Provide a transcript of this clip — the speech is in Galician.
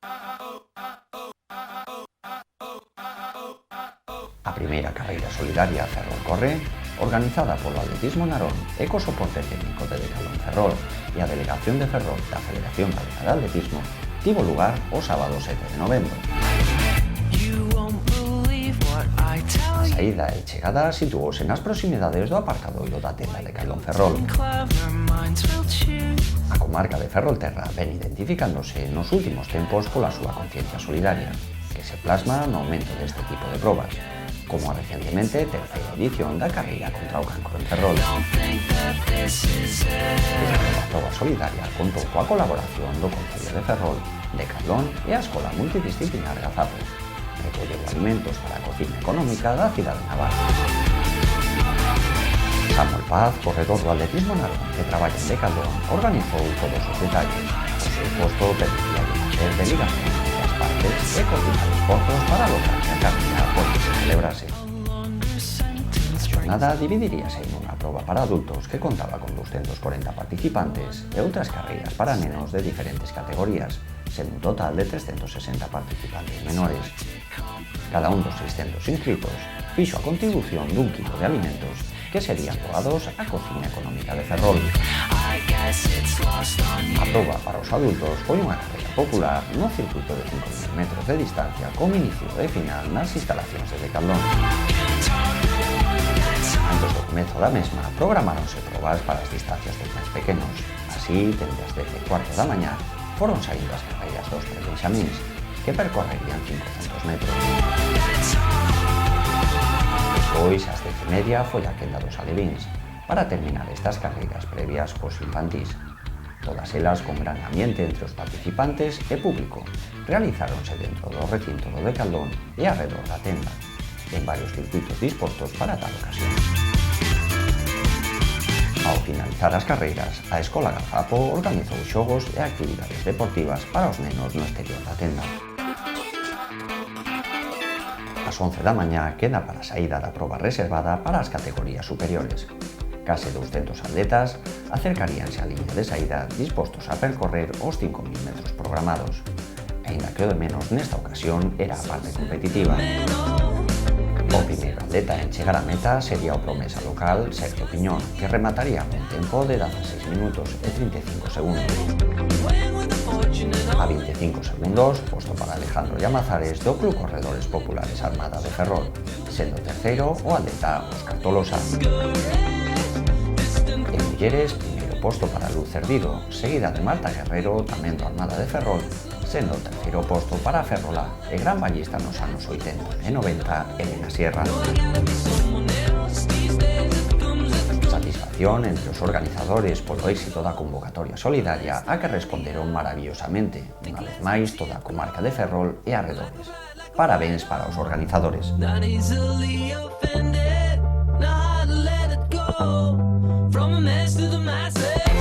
A primeira carreira solidaria Ferrol Corre, organizada polo Atletismo Narón e co soporte técnico de Decathlon Ferrol e a Delegación de Ferrol da Federación Galega de Atletismo, tivo lugar o sábado 7 de novembro. A saída e chegada situouse nas proximidades do aparcadoiro da tenda Decathlon Ferrol. A comarca de Ferrolterra ven identificándose nos últimos tempos pola súa conciencia solidaria, que se plasma no aumento deste tipo de probas, como a recientemente terceira edición da carreira contra o cancro en Ferrol. A proba solidaria contou coa colaboración do Concello de Ferrol, Decathlon e a Escola Multidisciplinar Gazapo. Recolleu alimentos para a cocina económica da cidade naval. Samuel Paz, corredor do Atletismo Narón que traballa en Decathlon, organizou todos os detalles. O seu posto permitía facer de ligación entre as partes e coordinar esforzos para lograr que a carreira podese celebrase. A xornada dividiríase nunha proba para adultos que contaba con 240 participantes e outras carreiras para nenos de diferentes categorías, sendo un total de 360 participantes menores. Cada un dos 600 inscritos fixo a contribución dun kilo de alimentos que serían doados á cociña económica de Ferrol. A proba para os adultos foi unha carreira popular no circuito de 5.000 metros de distancia con inicio e final nas instalacións de Decathlon. Antes do comezo da mesma, programáronse probas para as distancias dos máis pequenos. Así, dende as 10:15 da mañá, foron saindo as carreiras dos prebenxamíns, que percorrerían 500 metros. Despois, ás 10:30, foi a quenda dos alevíns, para terminar estas carreiras previas cos infantís. Todas elas con gran ambiente entre os participantes e público. Realizáronse dentro do recinto do Decathlon e arredor da tenda, en varios circuitos dispostos para tal ocasión. Ao finalizar as carreiras, a Escola Gazapo organizou xogos e actividades deportivas para os nenos no exterior da tenda. Ás 11 da mañá queda para a saída da proba reservada para as categorías superiores. Case 200 atletas acercaríanse á liña de saída dispostos a percorrer os 5.000 metros programados, aínda que o de menos nesta ocasión era a parte competitiva. O primeiro atleta en chegar á meta sería o promesa local Sergio Piñón, que remataría con tempo de 16 minutos e 35 segundos. A 25 segundos, posto para Alejandro Llamazares do Club Corredores Populares Armada de Ferrol, sendo terceiro o atleta Óscar Tolosa. En mulleres, primeiro posto para Luz Cerdido, seguida de Marta Guerrero, tamén do Armada de Ferrol, sendo o terceiro posto para Ferrolá e gran ballista nos anos 80 e 90, Elena Sierra. Satisfacción entre os organizadores polo éxito da convocatoria solidaria a que responderon maravillosamente, unha vez máis toda a comarca de Ferrol e arredores. Parabéns para os organizadores. From a mess to the mass.